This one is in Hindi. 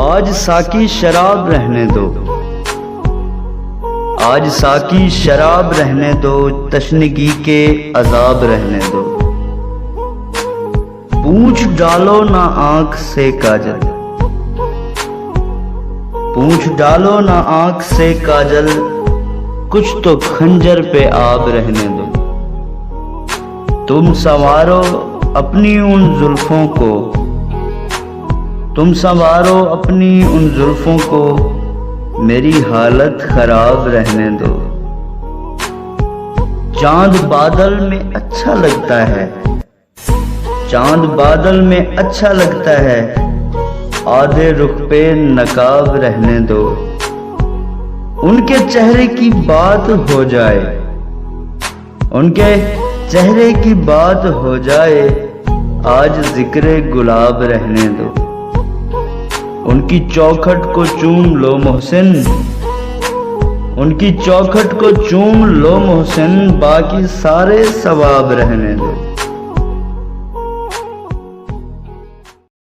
आज साकी शराब रहने दो, आज साकी शराब रहने दो, तशनगी के अजाब रहने दो। पूंछ डालो ना आंख से काजल, पूंछ डालो ना आंख से काजल, कुछ तो खंजर पे आब रहने दो। तुम संवारो अपनी उन जुल्फों को, तुम संवारो अपनी उन जुल्फों को, मेरी हालत खराब रहने दो। चांद बादल में अच्छा लगता है, चांद बादल में अच्छा लगता है, आधे रुख पे नकाब रहने दो। उनके चेहरे की बात हो जाए, उनके चेहरे की बात हो जाए, आज जिक्रे गुलाब रहने दो। उनकी चौखट को चूम लो मोहसिन, उनकी चौखट को चूम लो मोहसिन, बाकी सारे सवाब रहने दो।